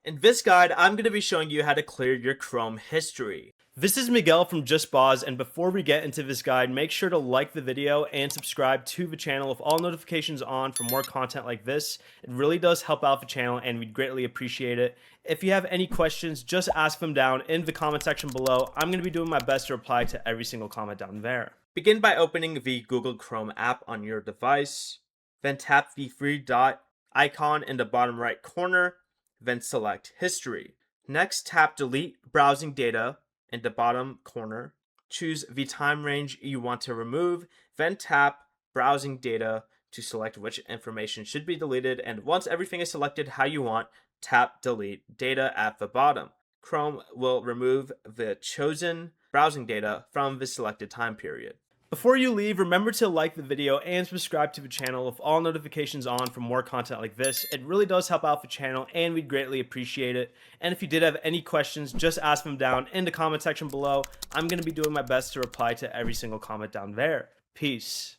In this guide, I'm going to be showing you how to clear your Chrome history. This is Miguel from JustBoz, and before we get into this guide, make sure to like the video and subscribe to the channel with all notifications on for more content like this. It really does help out the channel and we'd greatly appreciate it. If you have any questions, just ask them down in the comment section below. I'm going to be doing my best to reply to every single comment down there. Begin by opening the Google Chrome app on your device, then tap the three dot icon in the bottom right corner, then select History. Next, tap Delete Browsing Data in the bottom corner. Choose the time range you want to remove, then tap Browsing Data to select which information should be deleted, and once everything is selected how you want, tap Delete Data at the bottom. Chrome will remove the chosen browsing data from the selected time period. Before you leave, remember to like the video and subscribe to the channel with all notifications on for more content like this. It really does help out the channel and we'd greatly appreciate it. And if you did have any questions, just ask them down in the comment section below. I'm going to be doing my best to reply to every single comment down there. Peace.